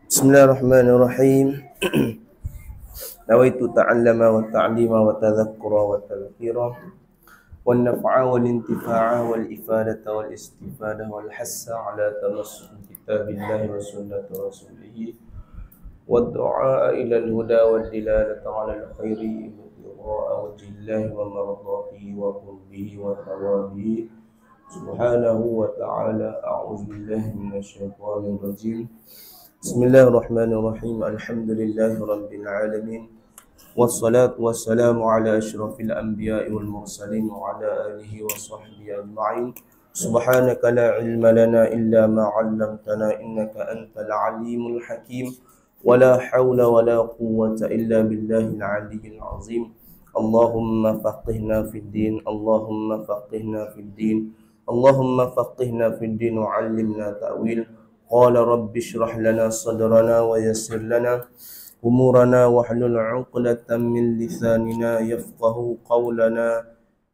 Bismillahirrahmanirrahim. Nawaitu ta'allama wa ta'lima wa tadhakkura wa tadhkira wan naf'a wal intifa'a wal ifadata wal istifadah wal hassa ala tamassuk kitabillahi wa sunnati rasulih wa du'a ila al huda wal dilalata ala al khairi wa wajhillahi wa mardatihi wa qurbihi wa thawabihi subhanahu wa ta'ala. A'udzu billahi minasy syaithanir rajim. Bismillahirrahmanirrahim. Alhamdulillahi rabbil alamin. Wassalatu wassalamu ala asyrafil anbiya'i wal mursalin wa ala alihi wa sahbihi ajma'in. Subhanaka la ilma lana illa ma 'allamtana innaka antal alimul hakim. Wala hawla wala quwwata illa billahil aliyyil azim. Allahumma faqihna fid din, Allahumma faqihna fid din, Allahumma faqihna fid din wa 'allimna ta'wil. Qala rabbi shrah lana sadrana wa yassir lana umurana wahlul 'uqdatam min lisanina yafqahu qawlana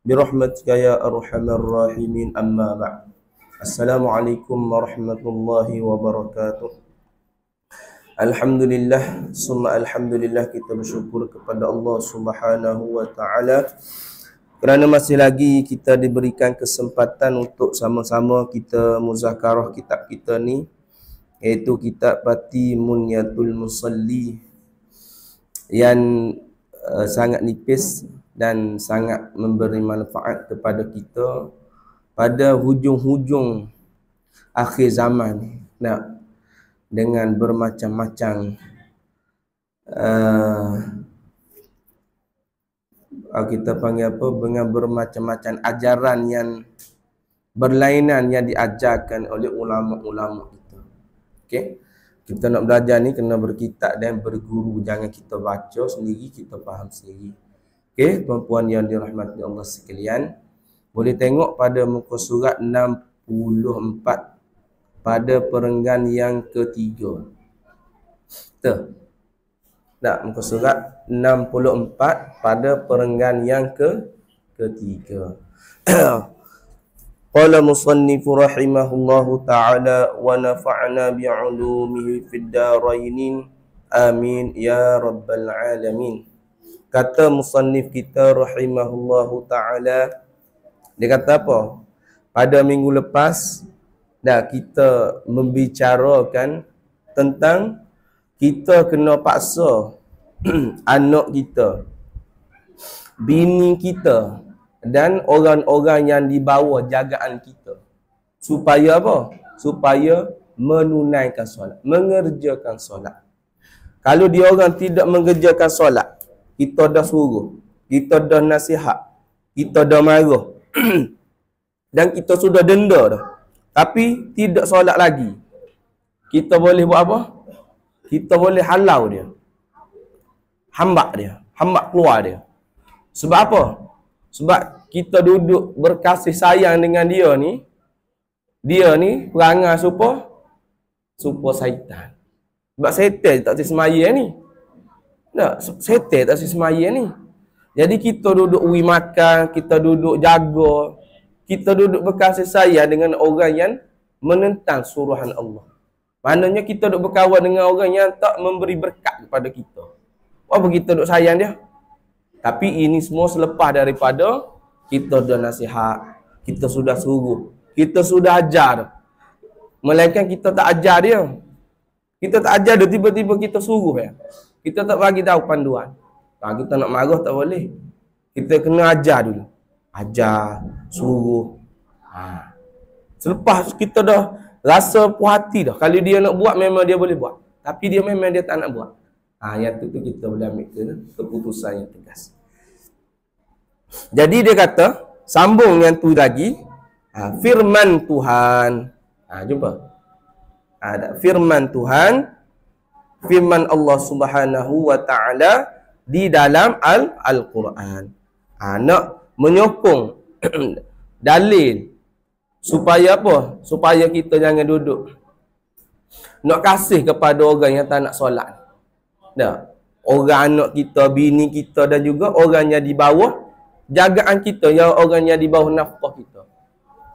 birahmatika ya arhamar rahimin. Amma ba'd. Assalamualaikum warahmatullahi wabarakatuh. Alhamdulillah, summa alhamdulillah, kita bersyukur kepada Allah Subhanahu wa taala kerana masih lagi kita diberikan kesempatan untuk sama-sama kita muzakarah kitab kita ni, iaitu kitab Pati Munyatul Musalli, yang sangat nipis dan sangat memberi manfaat kepada kita pada hujung-hujung akhir zaman. Nah, dengan bermacam-macam kita panggil apa, dengan bermacam-macam ajaran yang berlainan yang diajarkan oleh ulama-ulama itu. Okey, kita nak belajar ni kena berkitab dan berguru, jangan kita baca sendiri, kita faham sendiri. Okey, tuan-puan yang dirahmati Allah sekalian, boleh tengok pada muka surat 64 pada perenggan yang ketiga. Tuh. Nah, muka surat 64 pada perenggan yang ketiga. Qala musannifu rahimahullahu ta'ala wa nafa'na bi'ulumihi fid darain amin ya rabbal alamin. Kata musannif kita rahimahullahu ta'ala, dia kata apa? Pada minggu lepas dah kita membicarakan tentang kita kena paksa anak kita, bini kita dan orang-orang yang di bawah jagaan kita supaya apa? Supaya menunaikan solat, mengerjakan solat. Kalau dia orang tidak mengerjakan solat, kita dah suruh, kita dah nasihat, kita dah marah dan kita sudah denda dah, tapi tidak solat lagi, kita boleh buat apa? Kita boleh halau dia, hambak dia, hambak keluar dia. Sebab apa? Sebab kita duduk berkasih sayang dengan dia ni perangai supa syaitan. Sebab syaitan tak semaya ni. Tak, syaitan tak semaya ni. Jadi kita duduk ui makan, kita duduk jaga, kita duduk berkasih sayang dengan orang yang menentang suruhan Allah. Maknanya kita duduk berkawan dengan orang yang tak memberi berkat kepada kita. Apa kita duduk sayang dia? Tapi ini semua selepas daripada kita dah nasihat, kita sudah suruh, kita sudah ajar. Melainkan kita tak ajar dia. Kita tak ajar dia, tiba-tiba kita suruh ya. Kita tak bagi tahu panduan. Kita nak marah tak boleh. Kita kena ajar dulu. Ajar, suruh. Selepas kita dah rasa puas hati dah, kalau dia nak buat memang dia boleh buat. Tapi dia memang dia tak nak buat. Yang tu kita boleh ambil keputusan yang tegas. Jadi dia kata, sambung yang tu lagi, firman Tuhan. Jumpa. Ada firman Tuhan, firman Allah Subhanahu wa taala di dalam Al-Quran. Nak menyokong dalil supaya apa? Supaya kita jangan duduk nak kasih kepada orang yang tak nak solat. Dah. orang anak kita, bini kita dan juga orang yang di bawah jagaan kita, yang orang yang di bawah nafkah kita.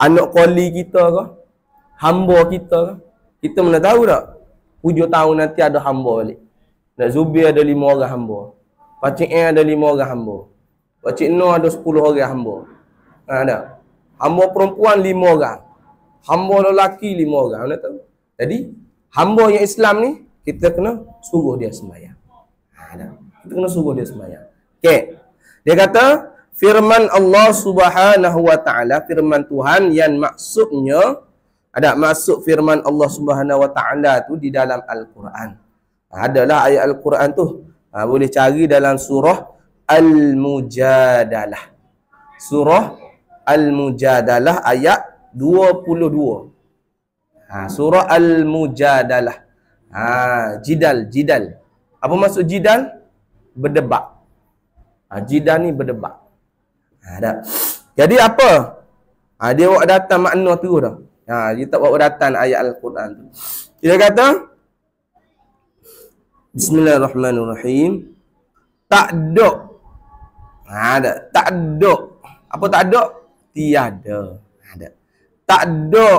Anak koli kita ke, hamba kita ke. Kita mana tahu tak? 7 tahun nanti ada hamba balik. Nak Zubir ada 5 orang hamba. Pakcik ada 5 orang hamba. Pakcik Noh ada 10 orang hamba. Ada. Hamba perempuan 5 orang. Hamba lelaki 5 orang. Anda tahu? Jadi, hamba yang Islam ni, kita kena suruh dia sembahyang. Ada. Kita kena suruh dia sembahyang. Okey. Dia kata, firman Allah Subhanahu wa taala, firman Tuhan yang maksudnya ada maksud firman Allah Subhanahu wa taala tu di dalam Al-Quran. Adalah ayat Al-Quran tu. Boleh cari dalam surah Al-Mujadalah. Surah Al-Mujadalah ayat 22. Surah Al-Mujadalah. Jidal. Apa maksud jidal? Berdebat. Jidal ni berdebat. Jadi apa? Dia bawa datang makna tu dah. Dia tak bawa datang ayat Al-Quran tu. Dia kata, Bismillahirrahmanirrahim. Tak ada. Tak ada. Apa tak ada? Tiada. Tak ada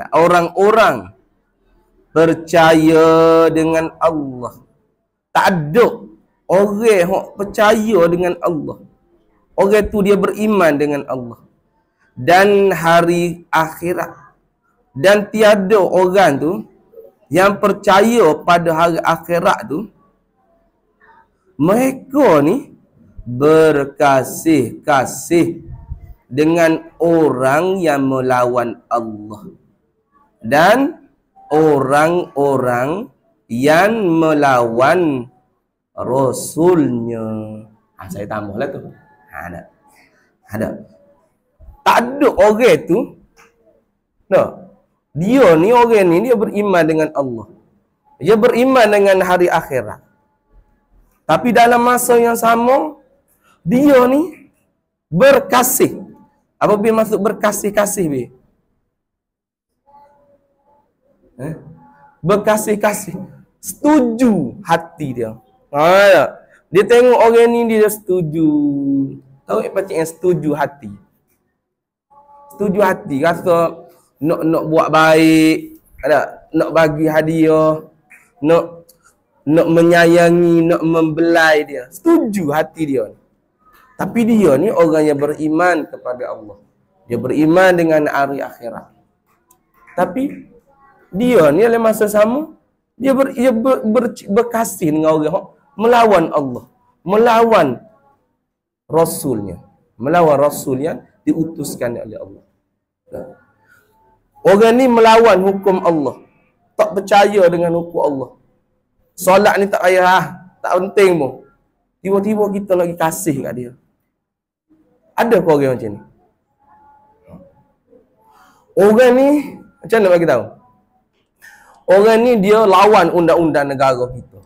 orang-orang percaya dengan Allah. Tak ada orang yang percaya dengan Allah. Orang tu dia beriman dengan Allah dan hari akhirat. Dan tiada orang tu yang percaya pada hari akhirat tu, mereka ni berkasih-kasih dengan orang yang melawan Allah dan orang-orang yang melawan Rasulnya. Saya tambahlah tu. Ada. Tak ada orang tu. Dia ni, orang ni, dia beriman dengan Allah. Dia beriman dengan hari akhirat. Tapi dalam masa yang sama, dia ni berkasih. Apa maksud berkasih-kasih, Bi? Berkasih-kasih. Setuju hati dia. Dia tengok orang ni, dia setuju. Tahu pakcik yang setuju hati. Setuju hati. Rasa nak buat baik. Nak bagi hadiah. Nak menyayangi, nak membelai dia. Setuju hati dia. Tapi dia ni orang yang beriman kepada Allah. Dia beriman dengan hari akhirat. Tapi dia ni dalam masa sama, dia berkasih dengan orang melawan Allah, melawan Rasulnya, melawan Rasul yang diutuskan oleh Allah. Orang ni melawan hukum Allah, tak percaya dengan hukum Allah. Solat ni tak payah, tak penting pun. Tiba-tiba kita lagi kasih kat dia. Ada ke orang macam ni? Orang ni, macam mana bagi tahu? Orang ni dia lawan undang-undang negara kita.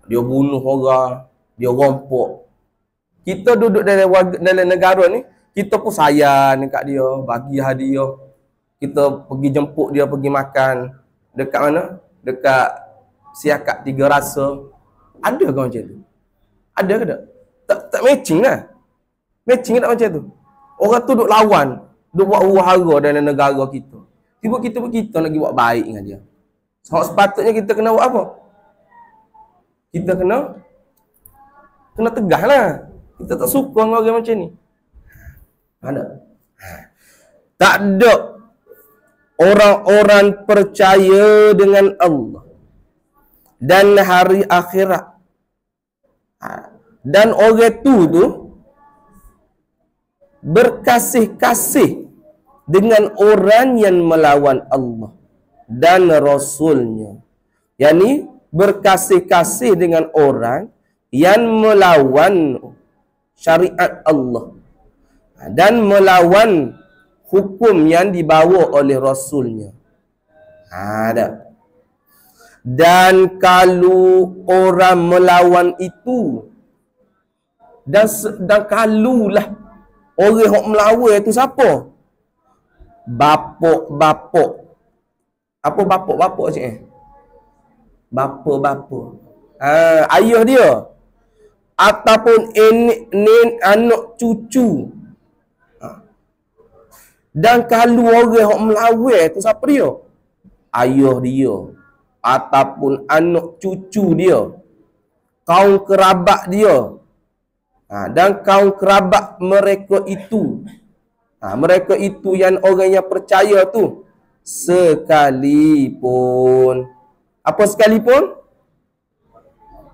Dia bunuh orang, dia rompok. Kita duduk dalam negara ni, kita pun sayang dekat dia, bagi hadiah. Kita pergi jemput dia, pergi makan. Dekat mana? Dekat Siakat Tiga Rasa. Ada ke macam tu? Ada ke tak? Tak matching lah. Matching tak macam tu? Orang tu duk lawan, duk buat huru-hara dalam negara kita. Tiba-tiba kita nak buat baik dengan dia. Sepatutnya kita kena buat apa? Kita kena tegas lah. Kita tak suka dengan orang macam ni. Ada? Tak ada orang-orang percaya dengan Allah dan hari akhirat. Dan orang tu berkasih-kasih dengan orang yang melawan Allah dan Rasulnya. Yani berkasih-kasih dengan orang yang melawan syariat Allah dan melawan hukum yang dibawa oleh Rasulnya. Ada. Dan kalau orang melawan itu, dan kalulah orang yang melawan itu siapa? Bapok. Apa bapok cik? bapa-bapa. Ayah dia. Ataupun anak cucu. Dan kalau orang yang melawai tu siapa dia? Ayah dia. Ataupun anak cucu dia. Kaum kerabat dia. Dan kaum kerabat mereka itu. Mereka itu yang orang yang percaya tu. Sekalipun. Apa sekalipun?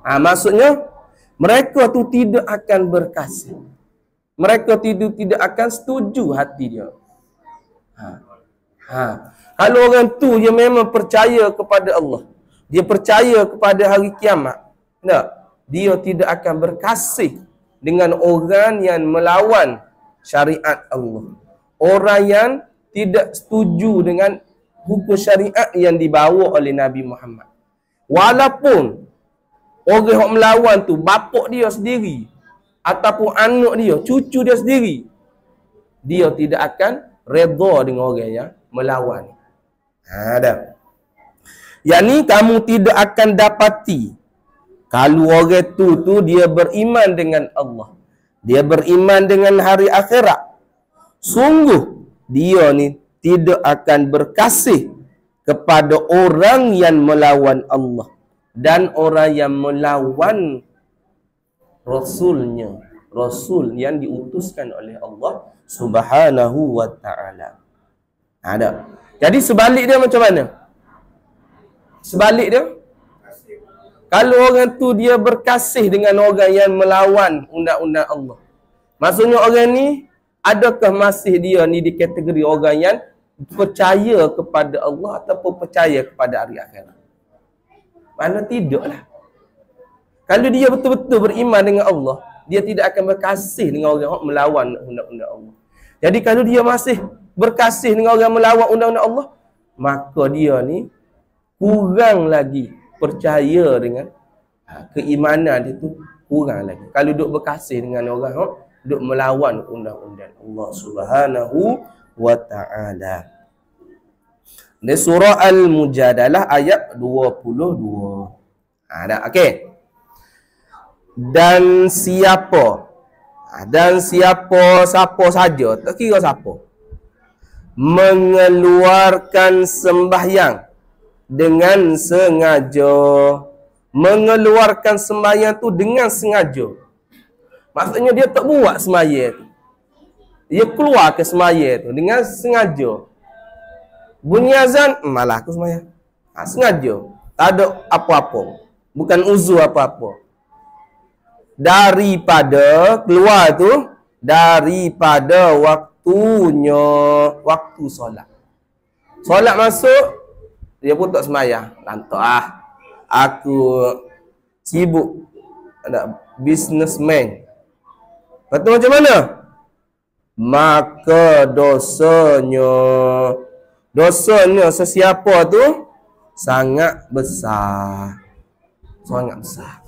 Maksudnya, mereka tu tidak akan berkasih. Mereka tidak akan setuju hati dia. Kalau orang tu dia memang percaya kepada Allah, dia percaya kepada hari kiamat, dia tidak akan berkasih dengan orang yang melawan syariat Allah. Orang yang tidak setuju dengan hukum syariat yang dibawa oleh Nabi Muhammad. Walaupun orang yang melawan tu bapak dia sendiri ataupun anak dia, cucu dia sendiri, dia tidak akan redha dengan orang yang melawan. Dah. Yang ni kamu tidak akan dapati kalau orang tu dia beriman dengan Allah, dia beriman dengan hari akhirat. Sungguh dia ni tidak akan berkasih kepada orang yang melawan Allah dan orang yang melawan Rasulnya, Rasul yang diutuskan oleh Allah Subhanahu wa ta'ala. Ada. Jadi sebalik dia macam mana? Sebalik dia, kalau orang tu dia berkasih dengan orang yang melawan undang-undang Allah, maksudnya orang ni, adakah masih dia ni di kategori orang yang percaya kepada Allah ataupun percaya kepada hari akhirat? Mana tidaklah. Kalau dia betul-betul beriman dengan Allah, dia tidak akan berkasih dengan orang yang melawan undang-undang Allah. Jadi kalau dia masih berkasih dengan orang yang melawan undang-undang Allah, maka dia ni kurang lagi percaya dengan keimanan dia tu, kurang lagi. Kalau duk berkasih dengan orang yang duk melawan undang-undang Allah Subhanahu wa ta'ala. Di surah Al-Mujadalah ayat 22. Dah, okey. Dan siapa saja, tak kira siapa, mengeluarkan sembahyang dengan sengaja. Mengeluarkan sembahyang tu dengan sengaja, maksudnya dia tak buat sembahyang tu, dia keluar ke sembahyang tu dengan sengaja. Bunyi azan, malah aku sembahyang. Sengaja, tak ada apa-apa, bukan uzur apa-apa. Daripada keluar tu daripada waktunya, waktu solat. Solat masuk, dia pun tak sembahyang. Lantak aku sibuk, ada businessman. Kata macam mana? Maka dosanya sesiapa tu sangat besar. Sangat besar.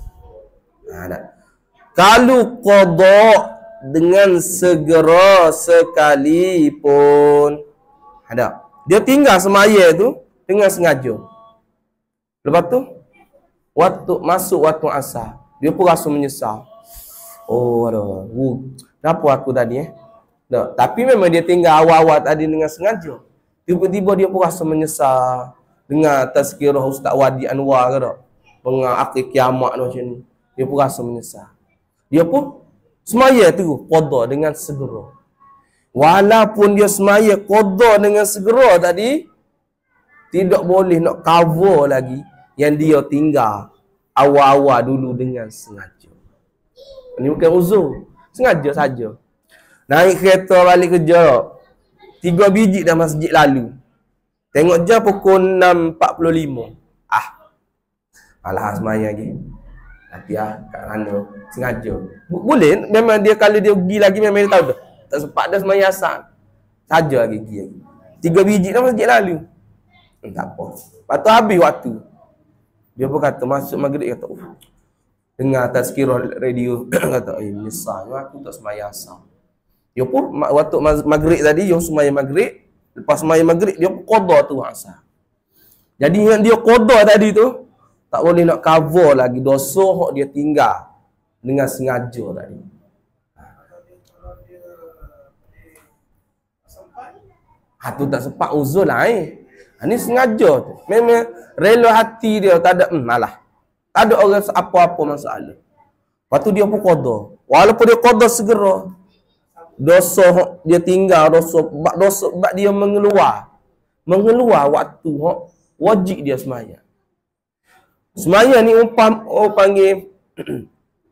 Kalau qada dengan segera sekalipun, dia tinggal semaya tu dengan sengaja. Lepas tu masuk waktu asar, dia pun rasa menyesal. Kenapa aku tadi Tapi memang dia tinggal awal-awal tadi dengan sengaja. Tiba-tiba dia pun rasa menyesal. Dengar tazkirah Ustaz Wadi Anwar ke tak? Akhir kiamat macam ni. Dia pun rasa menyesal. Dia pun semaya tu qada dengan segera. Walaupun dia semaya qada dengan segera tadi, tidak boleh nak cover lagi yang dia tinggal awal-awal dulu dengan sengaja. Ini bukan uzur, sengaja saja. Naik kereta balik kerja, 3 biji dah masjid lalu. Tengok jam pukul 6.45. Alah semaya lagi. Tapi kat mana sengaja. Boleh, memang dia kalau dia pergi lagi memang dia tahu dah. Tak sempat dah semaya asar. Saja lagi pergi lagi. 3 biji dah masjid lalu. Tak apa. Lepas tu habis waktu. Dia pun kata masuk maghrib, kata dengar tazkirah radio kata menyesal aku tak semaya asar. Dia pun waktu maghrib tadi dia semaya maghrib, lepas semaya maghrib dia pun qada tu asar. Jadi yang dia qada tadi tu Tak boleh nak cover lagi dosa hok dia tinggal dengan sengaja tadi. Tu tak sempat uzur lah Ni sengaja tu. Memang rela hati dia, tak ada malah. Tak ada orang apa-apa masalah. Lepas tu dia pun qada. Walaupun dia qada segera, dosa dia tinggal, dosa sebab dia mengeluar waktu wajib dia sembahyang. Sembahyang ni panggil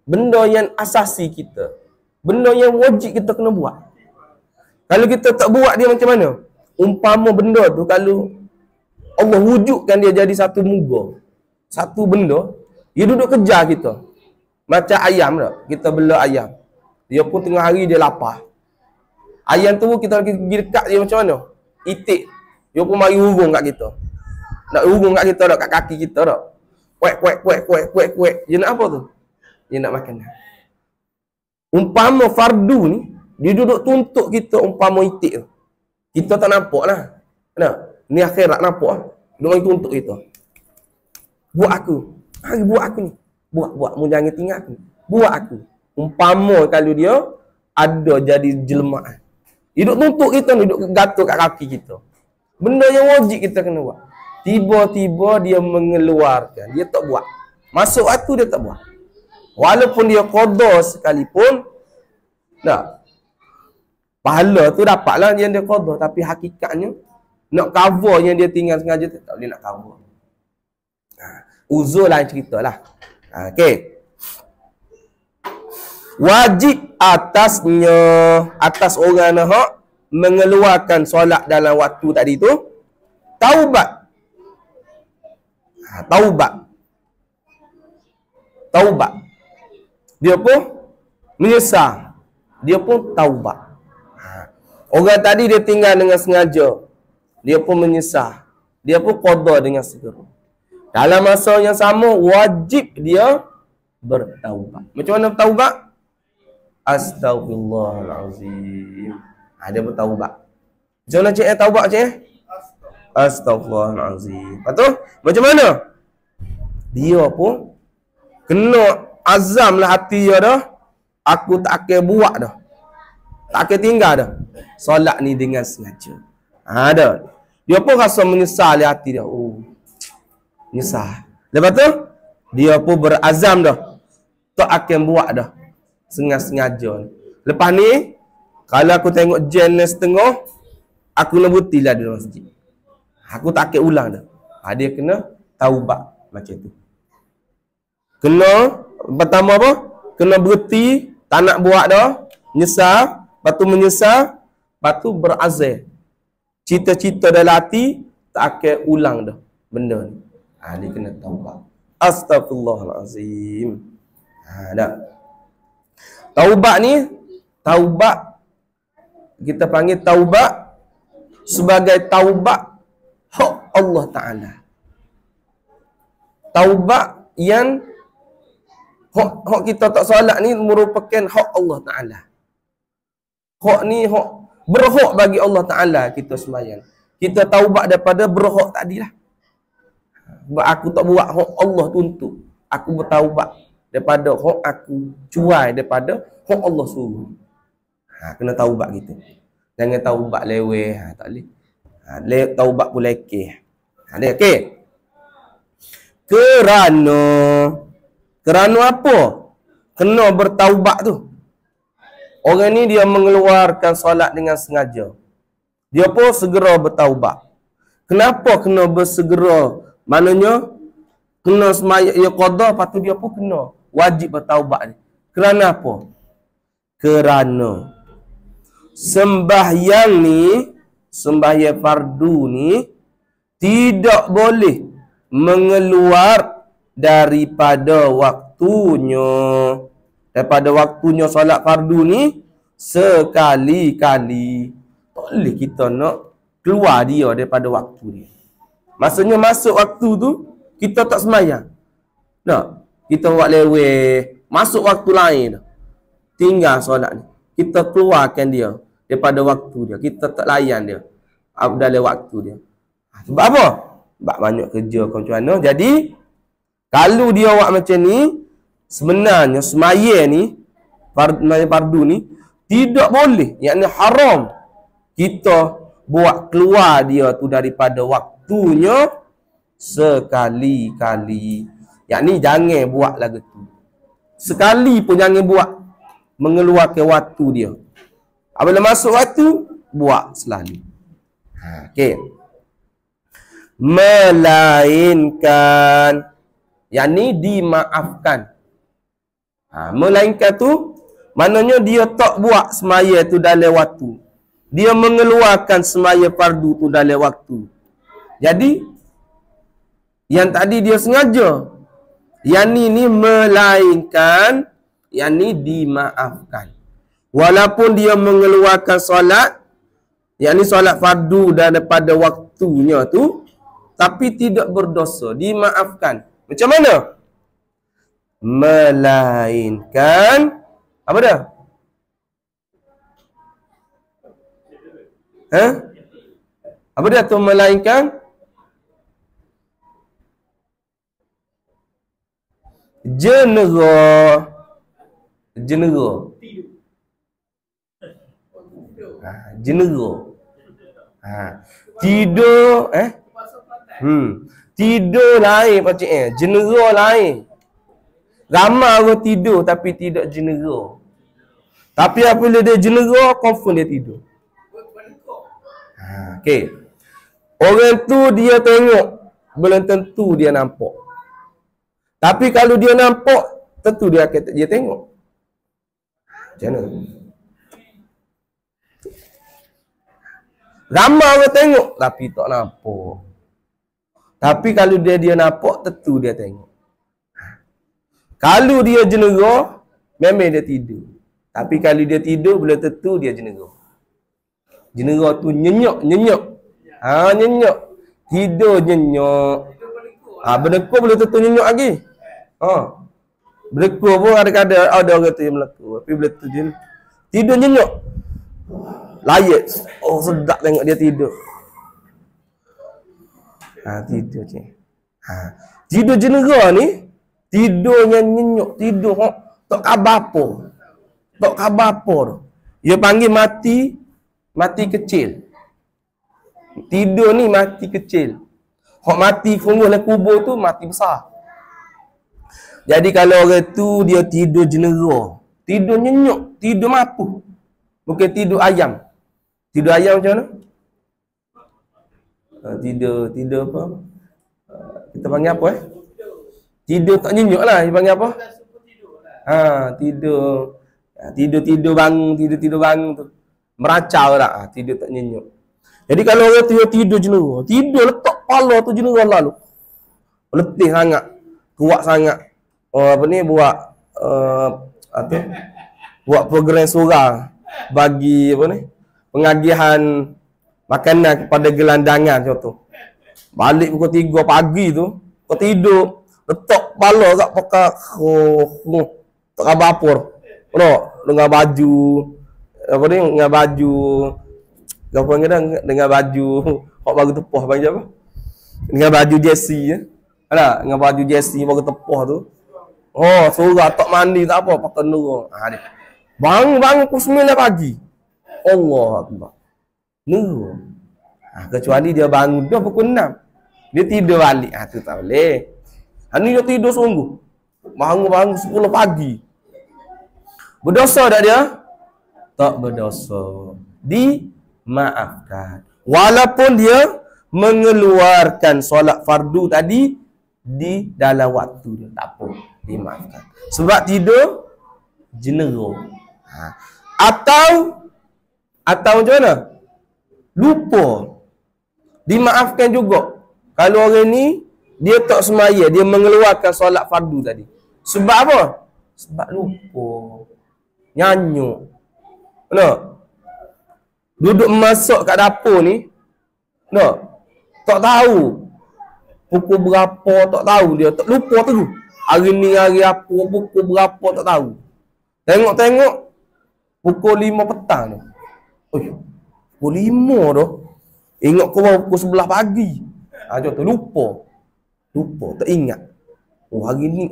benda yang asasi kita. Benda yang wajib kita kena buat. Kalau kita tak buat dia macam mana? Umpama benda tu kalau Allah wujudkan dia jadi satu muka, satu benda, dia duduk kejar kita. Macam ayam tak? Kita bela ayam. Dia pun tengah hari dia lapar. Ayam tu kita pergi dekat dia macam mana? Itik. Dia pun mari hurung kat kita. Nak hurung kat kita tak? Kat kaki kita tak? Kuek. Dia nak apa tu? Dia nak makan. Umpama fardu ni, dia duduk tuntut kita umpama itik tu. Kita tak nampak lah. Ni akhirat nampak lah. Dia mari tuntut kita. Buat aku. Hari buat aku ni. Buat. Mu jangan tinggal aku. Buat aku. Umpama kalau dia ada jadi jelmaan. Dia duduk tuntut kita ni. Duduk gatuk kat kaki kita. Benda yang wajib kita kena buat. Tiba-tiba dia mengeluarkan. Dia tak buat. Masuk waktu dia tak buat. Walaupun dia qada sekalipun. Tak. Pahala tu dapatlah yang dia qada. Tapi hakikatnya nak cover yang dia tinggal sengaja tak boleh nak cover. Uzur lain cerita lah. Okey. Wajib atas orang nak mengeluarkan solat dalam waktu tadi tu taubat. Taubat. Dia pun menyesal. Dia pun taubat. Orang tadi dia tinggal dengan sengaja. Dia pun menyesal. Dia pun qada dengan segera. Dalam masa yang sama, wajib dia bertaubat. Macam mana bertaubat? Astaghfirullahalazim. Dia bertaubat. Macam mana cik taubat cik? Astaghfirullahalazim. Lepas tu, macam mana? Dia pun kena azam lah hati dia dah. Aku tak akan buat dah. Tak akan tinggal dah. Solat ni dengan sengaja. Ada. Dia pun rasa menyesal di hati dia. Menyesal. Lepas tu, dia pun berazam dah. Tak akan buat dah. Sengaja. Lepas ni, kalau aku tengok jam setengah, aku nak butilah di masjid. Aku tak akan ulang dah. Dia kena taubat macam tu. Kena, pertama apa? Kena berhenti, tak nak buat dah. Menyesal. Lepas tu menyesal. Lepas tu berazam. Cita-cita dalam hati tak akan ulang dah benda ni. Dia kena taubat. Astaghfirullahalazim. Dah. Taubat ni, kita panggil taubat sebagai taubat hak Allah Ta'ala. Taubat yang hak kita tak solat ni merupakan hak Allah Ta'ala. Hak ni berhak bagi Allah Ta'ala kita sembahyang. Kita taubat daripada berhak tadilah. Sebab aku tak buat hak Allah tuntut. Aku bertaubat daripada hak aku cuai daripada hak Allah suruh. Kena taubat kita. Jangan taubat leweh. Tak boleh. Taubat pun lekeh. Okey. Kerana apa? Kena bertaubat tu. Orang ni dia mengeluarkan solat dengan sengaja. Dia pun segera bertaubat. Kenapa kena bersegera? Maknanya kena semaya ia qada, lepas tu dia pun kena wajib bertaubat ni. Kerana apa? Kerana sembahyang fardu ni tidak boleh mengeluar daripada waktunya. Daripada waktunya solat fardu ni sekali-kali. Tak boleh kita nak keluar dia daripada waktu dia. Maksudnya masuk waktu tu kita tak sembahyang. Nah, kita buat leweh, masuk waktu lain. Tinggal solat ni. Kita keluarkan dia daripada waktu dia. Kita tak layan dia dalam waktu dia. Sebab apa? Sebab banyak kerja macam mana. Jadi Kalau dia buat macam ni, sebenarnya semaya ni, fardu ni, tidak boleh. Yakni haram kita buat keluar dia tu daripada waktunya sekali-kali. Yakni jangan buat lagu tu. Sekali pun jangan buat mengeluarkan waktu dia. Apabila masuk waktu, buat selalu. Okey. Melainkan, yakni dimaafkan. Melainkan tu maknanya dia tak buat semaya tu dalam waktu. Dia mengeluarkan semaya fardu tu dalam waktu. Jadi yang tadi dia sengaja. Yang ni melainkan, yang ni dimaafkan. Walaupun dia mengeluarkan solat, yang ni solat fardu daripada waktunya tu, tapi tidak berdosa, dimaafkan. Macam mana? Melainkan, apa dah? Apa dia tu melainkan? Jenera. Jenera. Tidur tidur lain macam jenera lain. Ramai orang tidur tapi tidak jenera. Tapi apabila dia jenera, confirm dia tidur. Okey. Orang tu dia tengok, belum tentu dia nampak. Tapi kalau dia nampak, tentu dia tengok. Macam mana? Ramai orang tengok tapi tak nampak. Tapi kalau dia nampak, tentu dia tengok. Kalau dia jenera, memang dia tidur. Tapi kalau dia tidur, belum tentu dia jenera. Jenera tu nyenyak. Nyenyak. Tidur nyenyak. Berdekur belum tentu nyenyak lagi. Berdekur pun ada orang tu yang berdekur. Tapi belum tentu dia tidur nyenyak. Layak. Oh, sedap tengok dia tidur. Tidur je. Tidur jenera ni, tidurnya nyenyak. Tidur tak khabar apa. Tak khabar apa tu. Dia panggil mati kecil. Tidur ni mati kecil. Hak mati sungguh dalam kubur tu mati besar. Jadi kalau orang tu dia tidur jenera, tidur nyenyak, tidur mapu. Bukan tidur ayam. Tidur ayam macam mana? Tidur apa? Kita panggil apa Tidur tak nyenyak lah. Dia panggil apa? Tidur bangun tu. Meracau tak? Tidur tak nyenyak. Jadi kalau orang tu tidur jenera, tidur letak kepala tu jenera lalu. Letih sangat. Kuat sangat. Buat program surau bagi pengagihan makanan kepada gelandangan contoh. Balik pukul 3 pagi tu, kau tidur, letak kepala kat pakar, tak khabar apa. Dengan baju, dengan baju, dengan baju, hak baru tepuh panggil apa? Dengan baju jersey dengan baju jersey baru tepuh tu. Surah tak mandi tak apa, pakai nurul. Bangun pukul 9 pagi. Allah Akbar. Nurul. Kecuali dia bangun dah pukul 6. Dia tidur balik. Tu tak boleh. Ni dia tidur sungguh. Bangun 10 pagi. Berdosa tak dia? Tak berdosa. Dimaafkan. Walaupun dia mengeluarkan solat fardu tadi di dalam waktu dia. Tak apa. Dimaafkan. Sebab tidur jenera. Atau macam mana? Lupa. Dimaafkan juga. Kalau orang ni dia tak semaya, dia mengeluarkan solat fardu tadi. Sebab apa? Sebab lupa. Nyanyuk. Duduk masak kat dapur ni, tak tahu pukul berapa, tak tahu dia, tak lupa tu. Hari ni hari apa, pukul berapa tak tahu. Tengok pukul 5 petang tu. Pukul 5 tu. Ingat kau pukul 11 pagi. Contoh lupa, tak ingat. Oh hari ni,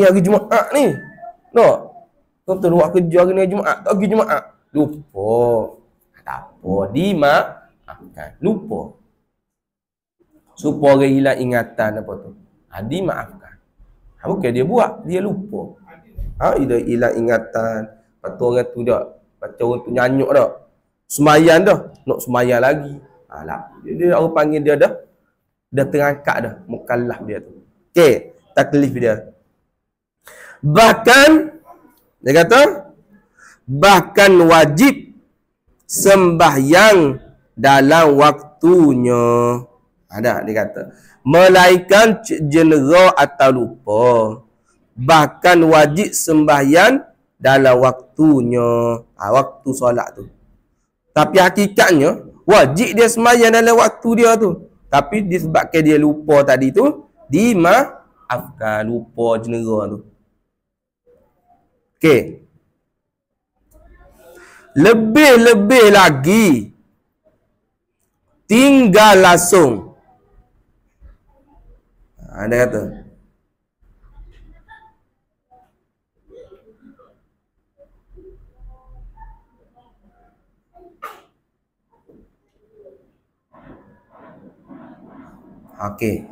hari Jumaat ni. Nak? Tuan-tuan buat kerja hari ni Jumaat, tak pergi Jumaat. Lupa. Tak apa, dimaafkan. Lupa. Supaya orang hilang ingatan apa tu. Dimaafkan. Bukan dia buat, dia lupa. Dia hilang ingatan. Lepas tu orang tu dah, macam orang tu nyanyuk dah. Semayan dah, nak semayan lagi. Dia orang panggil dia dah terangkat dah, mukallaf dia tu. Okey, taklif dia. Bahkan dia kata bahkan wajib sembahyang dalam waktunya. Ada dia kata melainkan jenera atau lupa. Bahkan wajib sembahyang dalam waktunya. Waktu solat tu. Tapi hakikatnya wajib dia sembahyang dalam waktu dia tu. Tapi disebabkan dia lupa tadi tu, dimaafkan, lupa jenera tu. Okey. Lebih-lebih lagi tinggal langsung. Dia kata okey.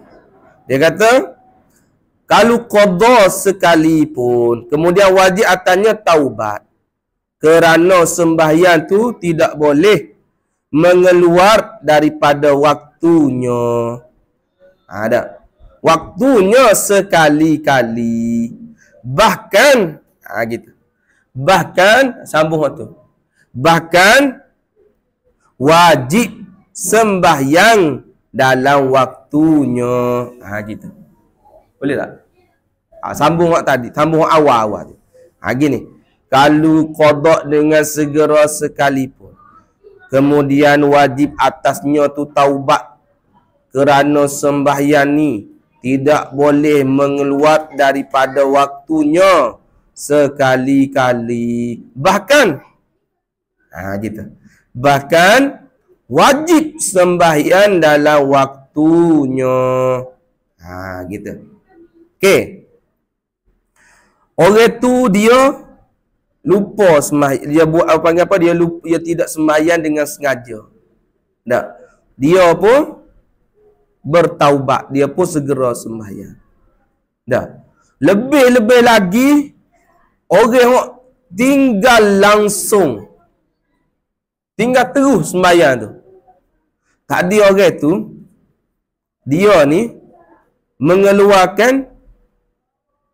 Dia kata kalau qada sekalipun kemudian wajib atasnya taubat kerana sembahyang tu tidak boleh mengeluar daripada waktunya. Ada waktunya sekali-kali. Bahkan gitu. Bahkan sambung tu. Bahkan wajib sembahyang dalam waktunya. Gitu. Boleh tak? Sambung wak tadi, sambung awal-awal tu. Gini. Kalau qada dengan segera sekalipun, kemudian wajib atasnya tu taubat kerana sembahyang ni tidak boleh mengeluar daripada waktunya sekali-kali. Bahkan gitu. Bahkan wajib sembahyang dalam waktunya. Gitu. Okey. Orang tu dia lupa sembahyang. Dia buat panggil apa? Dia lupa, dia tidak sembahyang dengan sengaja. Tak. Dia pun bertaubat, dia pun segera sembahyang. Dah. Lebih-lebih lagi orang tinggal langsung. Tinggal terus sembahyang tu. Tadi orang tu dia ni mengeluarkan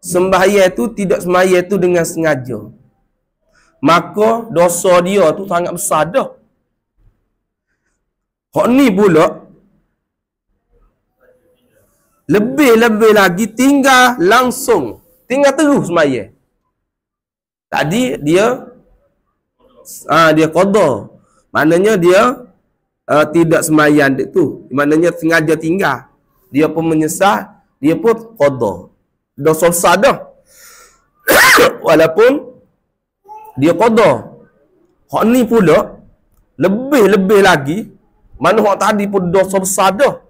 sembahyang tu, tidak sembahyang tu dengan sengaja. Maka dosa dia tu sangat besar dah. Hak ni pula lebih-lebih lagi tinggal langsung, tinggal terus sembahyang. Tadi dia dia qada. Maknanya dia tidak sembahyang tu. Maknanya sengaja tinggal. Dia pun menyesal, dia pun qada. Dosa besar dah. Walaupun dia qada. Hak ni pula lebih-lebih lagi, mana hak tadi pun dosa besar dah.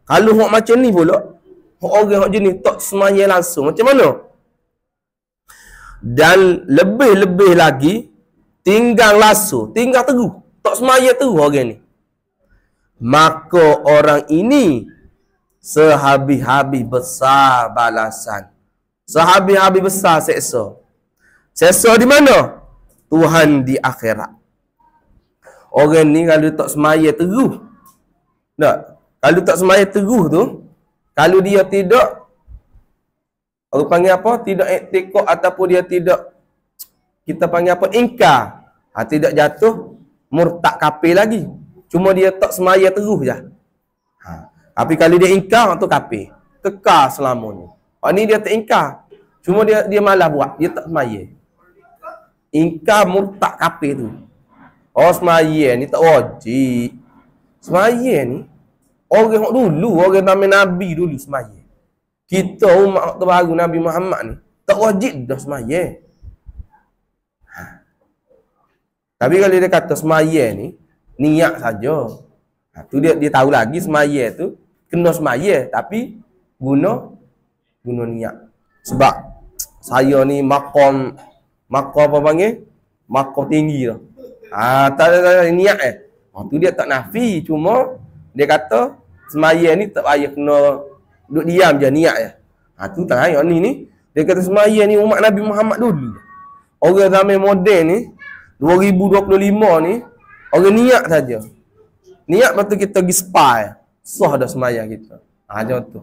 Kalau hak macam ni pula, hak orang hak jenis tak sembahyang langsung, macam mana? Dan lebih-lebih lagi tinggal langsung, tinggal terus, tak sembahyang terus orang ni. Maka orang ini sehabis-habis besar balasan. Sehabis-habis besar seksa. Seksa di mana? Tuhan di akhirat. Orang ni kalau tak semaya terus. Tak? Kalau tak semaya terus tu, kalau dia tidak, orang panggil apa? Tidak iktikad ataupun dia tidak, kita panggil apa? Ingkar. Tidak jatuh murtad kafir lagi. Cuma dia tak semaya terus je. Tapi kalau dia ingkar, tu kafir. Kekal selamanya. Ni dia tak ingkar. Cuma dia malah buat. Dia tak semaya. Ingkar murtad kafir tu. Semaya ni tak wajib. Semaya ni orang dulu, orang Nabi dulu semaya. Kita umat terbaru Nabi Muhammad ni tak wajib dah semaya. Tapi kalau dia kata semaya ni niat saja. Tu dia tahu lagi semaya tu kena semaya tapi guna guna niat. Sebab saya ni makom apa panggil? Makom tinggi tu. Tak ada niat tu dia tak nafi, cuma dia kata semaya ni tak payah kena duduk diam je niat je. Tu tak ayat ni. Dia kata semaya ni umat Nabi Muhammad dulu. Orang zaman moden ni 2025 ni orang niat saja. Niat lepas tu kita pergi spy. Sah dah semaya kita. Macam tu.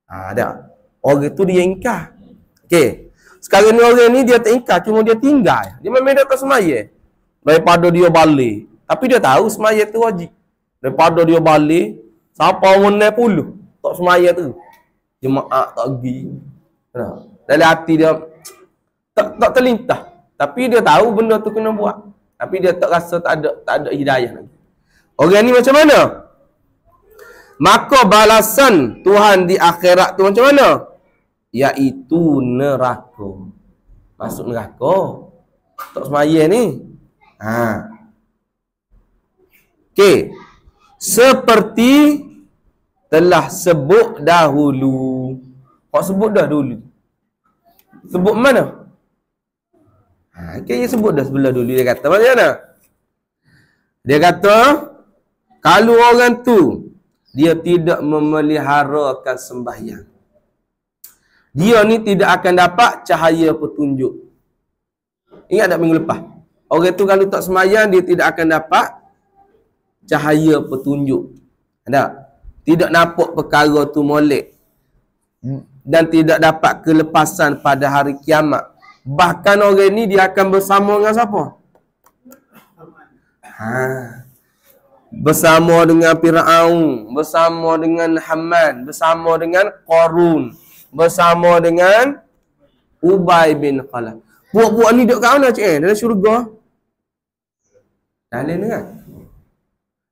Ada. Orang tu dia ingkar. Okey. Sekarang ni orang ni dia tak ingkar, cuma dia tinggal. Dia memang dia tak semaya. Daripada dia balik. Tapi dia tahu semaya tu wajib. Daripada dia balik, siapa orang 10 tak semaya tu. Jemaah tak pergi. Dalam hati dia tak terlintas. Tapi dia tahu benda tu kena buat. Tapi dia tak rasa tak ada hidayah lagi. Orang ni macam mana? Maka balasan Tuhan di akhirat tu macam mana? Iaitu neraka. Masuk neraka. Tak semaya ni. Okey. Seperti telah sebut dahulu. Kau sebut dah dulu. Sebut mana? Kayaknya sebut dah sebelah dulu. Dia kata macam mana? Dia kata, kalau orang tu dia tidak memeliharakan sembahyang, dia ni tidak akan dapat cahaya petunjuk. Ingat tak minggu lepas? Orang tu kalau tak sembahyang, dia tidak akan dapat cahaya petunjuk. Ada? Tidak nampak perkara tu molek. Dan tidak dapat kelepasan pada hari kiamat. Bahkan orang ni dia akan bersama dengan siapa? Bersama dengan Fir'aun, bersama dengan Haman, bersama dengan Qarun, bersama dengan Ubay bin Khalaf. Buat-buat ni duduk kat mana cik? Dalam syurga. Dalam dengar.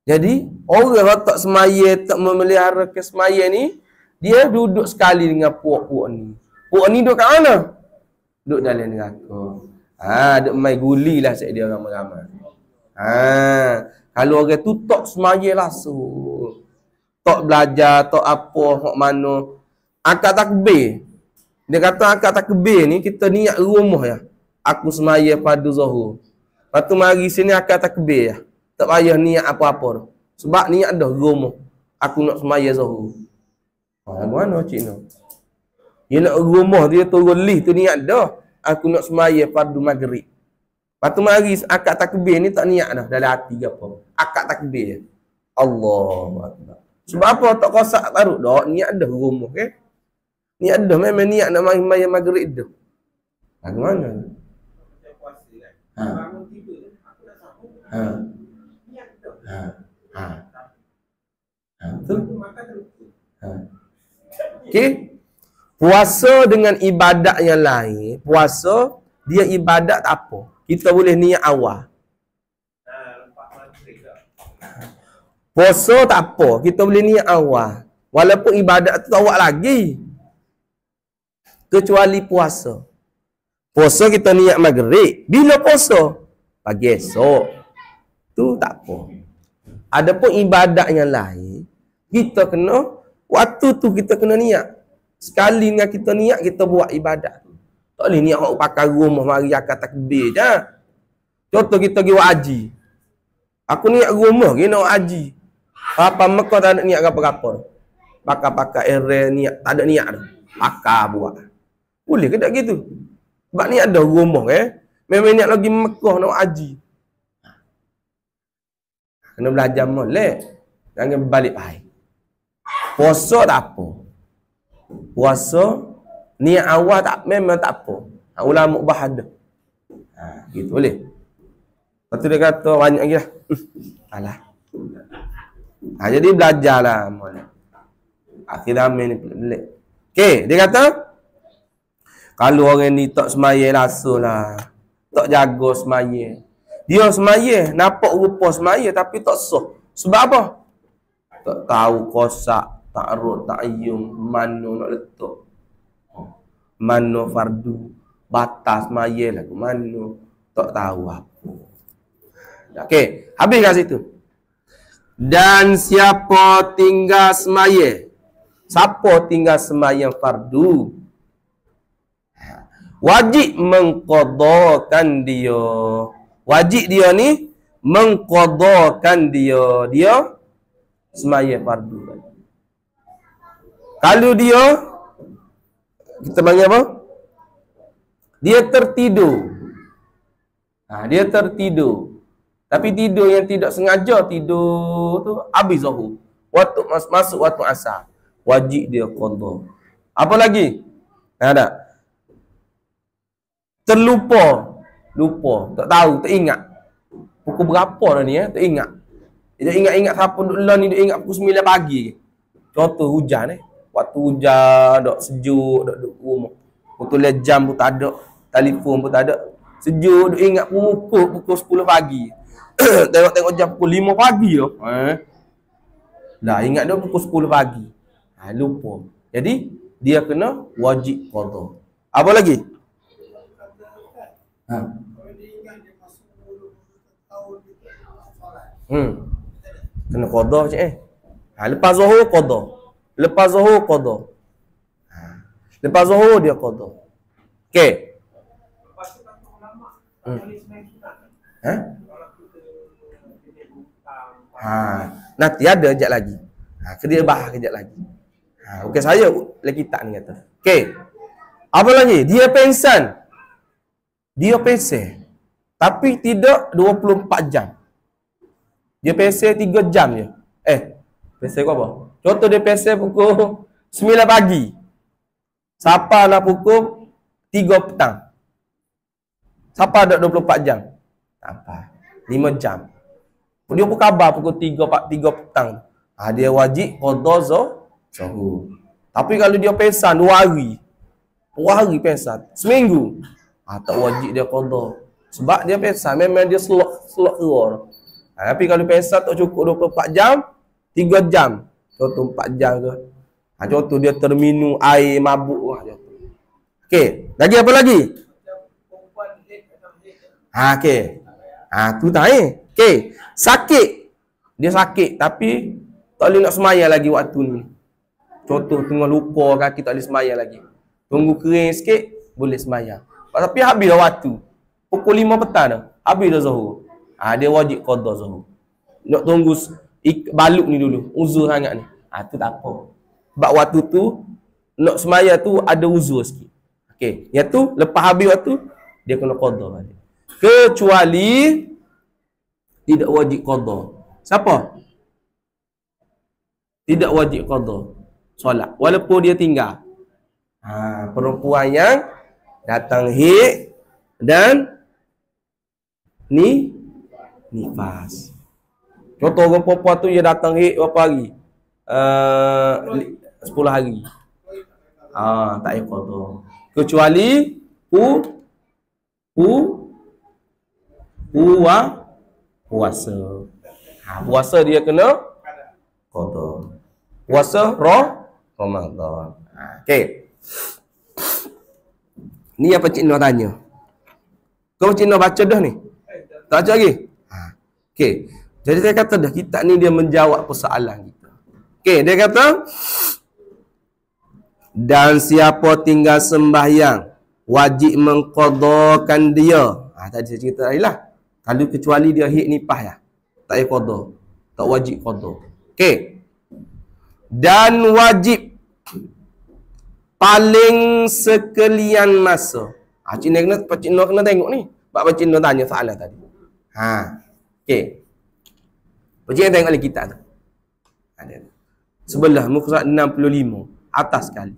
Jadi orang yang tak semaya, tak memelihara kesemaya ni, dia duduk sekali dengan puak-puak ni. Puak ni duduk kat mana? Duduk dalam neraka. Duduk main guli lah cik dia ramai-ramai. Kalau orang tu tak semaya langsung, tak belajar, tak apa, hak mana, akad takbir. Dia kata akad takbir ni kita niat rumah ya. Aku semaya pada Zuhur. Lepas tu mari sini akad takbir ya. Tak payah niat apa-apa tu. Sebab niat dah rumah. Aku nak semaya Zuhur. Mana cik no? Dia nak rumah dia turun lift tu niat dah. Aku nak semaya pada Maghrib. Lepas tu mari akad takbir ni tak niat dah dalam hati ke apa. Akad takbir. Allahu Akbar. Sebab apa tak kosak taruh dah niat dah rumah ke? Niat dah memang niat nak mari Maghrib dah. Bagaimana? Okey. Puasa dengan ibadat yang lain, puasa dia ibadat tak apa. Kita boleh niat awal. Puasa tak apa, kita boleh niat awal. Walaupun ibadat tu tak buat lagi. Kecuali puasa. Puasa kita niat Maghrib. Bila puasa? Pagi esok. Tu tak apa. Adapun ibadat yang lain, kita kena, waktu tu kita kena niat. Sekali dengan kita niat, kita buat ibadat. Tak boleh niat orang pakai rumah, mari akad takbir je. Contoh kita pergi buat haji. Aku niat rumah, kita nak haji. Apa Mekah tak ada niat apa-apa. Pakai-pakai area niat, tak ada niat dah. Pakai buat. Boleh ke tak gitu? Sebab niat ada rumah memang niat lagi Mekah nak haji. Kena belajar molek. Jangan balik baik. Puasa tak apa. Puasa niat awal tak memang tak apa. Ulama bahada. Gitu boleh. Lepas tu dia kata banyak lagi lah. Alah. Jadi belajarlah molek. Akhir zaman ni pelik. Okey, dia kata kalau orang ni tak semaya lah, tak jaga semaya. Dia semaya, nampak rupa semaya tapi tak sah. Sebab apa? Tak tahu kosak, takrut, ta'ayyum, mana nak letak. Mana fardu, batas semaya lah ke mana. Tak tahu apa. Okey, habis kat situ. Dan siapa tinggal semaya Siapa tinggal sembahyang fardu, wajib mengqadakan dia. Wajib dia ni mengqadakan dia. Dia sembahyang fardu. Kalau dia, kita panggil apa? Dia tertidur. Dia tertidur. Tapi tidur yang tidak sengaja, tidur tu habis zuhur. Waktu masuk waktu asar. Wajib dia qada. Apa lagi? Ada. Terlupa. Lupa. Tak tahu, tak ingat. Pukul berapa dah ni tak ingat. Dia ingat-ingat siapa duduk lah ni, dia ingat pukul 9 pagi. Contoh hujan Waktu hujan, dok sejuk, dok duduk rumah. Betul jam pun tak ada, telefon pun tak ada. Sejuk, duk ingat pukul 10 pagi. Tengok-tengok jam pukul 5 pagi tu. Lah ingat dia pukul 10 pagi. Lupa. Jadi dia kena wajib qada. Apa lagi? Kena qada cik lepas zuhur qada. Lepas zuhur qada. Lepas zuhur dia qada. Okey. Nanti ada kejap lagi. Dia bahas kejap lagi. Okey, saya lagi tak ni kata. Okey. Apa lagi? Dia pensan. Dia pensan. Tapi tidak 24 jam. Dia pensan 3 jam je. Pensan kau apa? Contoh dia pensan pukul 9 pagi. Siapa nak pukul 3 petang? Siapa ada 24 jam? Apa? 5 jam. Dia pun khabar pukul 3 petang. Dia wajib qada zuhur. Tapi kalau dia pensan 2 hari. 2 hari pensan. Seminggu. Tak wajib dia qada. Sebab dia pensan memang dia selok keluar. Tapi kalau pensan tak cukup 24 jam, 3 jam. Contoh 4 jam ke. Contoh dia terminum air mabuk. Okey. Lagi apa lagi? Okey. Tu tak Okey. Sakit. Dia sakit tapi tak boleh nak semayang lagi waktu ni. Contoh tengah lupa kaki tak boleh semayang lagi. Tunggu kering sikit boleh semayang. Tapi habis dah waktu. Pukul 5 petang dah. Habis dah zuhur. Dia wajib qada zuhur. Nak tunggu baluk ni dulu. Uzur sangat ni. Tu tak apa. Sebab waktu tu nak semayang tu ada uzur sikit. Okey. Yang tu lepas habis waktu dia kena qada balik. Kecuali tidak wajib qada. Siapa? Tidak wajib qada solat walaupun dia tinggal. Perempuan yang datang haid dan nifas. Contoh orang perempuan tu dia datang haid berapa hari? 10 hari. Tak payah qada. Kecuali puasa. Puasa dia kena qada. Puasa Ramadan. Okey. Ni apa Cik Nur tanya. Kau Cik Nur baca dah ni? Tak baca lagi? Okey. Jadi saya kata dah kitab ni dia menjawab persoalan kita. Okey, dia kata dan siapa tinggal sembahyang wajib mengqadakan dia. Tadi saya cerita tadi lah. Kalau kecuali dia haid nifas ya. Tak payah qada. Tak wajib qada. Okey. Dan wajib paling sekalian masa. Cik Nur kena tengok ni. Sebab Cik Nur tanya soalan tadi. Okey. Cik Nur tengok lagi kitab tu. Sebelah muka surat 65 atas sekali.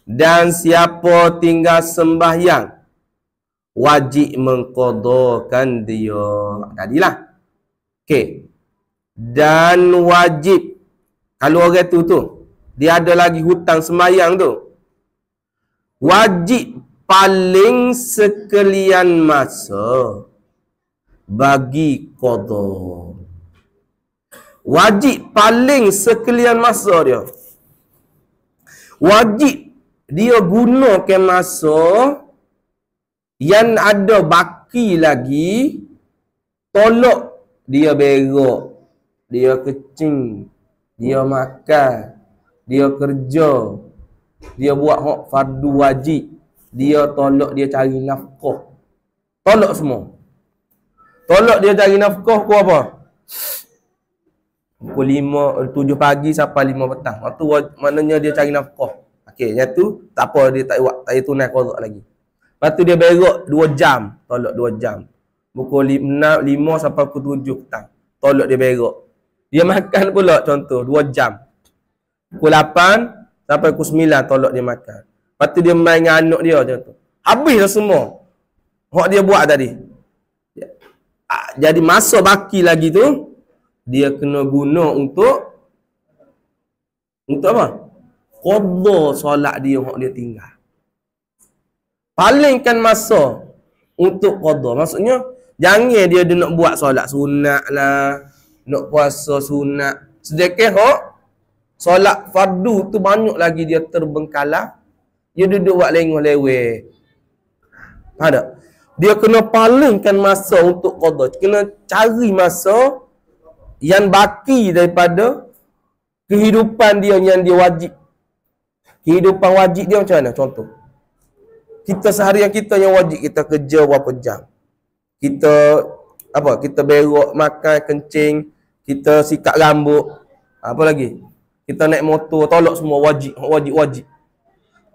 Dan siapa tinggal sembahyang wajib mengqadakan dia. Tadilah. Okey. Dan wajib kalau orang tu dia ada lagi hutang sembahyang tu, wajib paling sekalian masa bagi qada. Wajib paling sekalian masa dia. Wajib dia gunakan masa yang ada baki lagi, tolak dia berak, dia kencing, dia makan, dia kerja, dia buat hak fardu wajib, dia tolak dia cari nafkah. Tolak semua. Tolak dia cari nafkah ku apa? Pukul 7 pagi sampai 5 petang. Waktu maknanya dia cari nafkah. Okey, yang tu tak apa, dia tak buat, tak tunai qada lagi. Lepas tu dia berak 2 jam, tolak 2 jam. Pukul 5 sampai pukul 7 petang. Tolak dia berak. Dia makan pula contoh 2 jam. Pukul 8 sampai pukul 9 tolak dia makan. Lepas tu dia main dengan anak dia contoh. Habislah semua hak dia buat tadi. Jadi masa baki lagi tu dia kena guna untuk apa? Qada solat dia hak dia tinggal. Palingkan masa untuk qada. Maksudnya jangan dia nak buat solat sunat lah, nak puasa sunat. Sedekah hak solat fardu tu banyak lagi dia terbengkalai. Dia duduk buat lengah-leweh. Faham tak? Dia kena palingkan masa untuk qada. Kena cari masa yang baki daripada kehidupan dia yang dia wajib. Kehidupan wajib dia macam mana? Contoh. Kita seharian kita yang wajib, kita kerja berapa jam. Kita kita berak, makan, kencing, kita sikat rambut. Apa lagi? Kita naik motor, tolak semua wajib.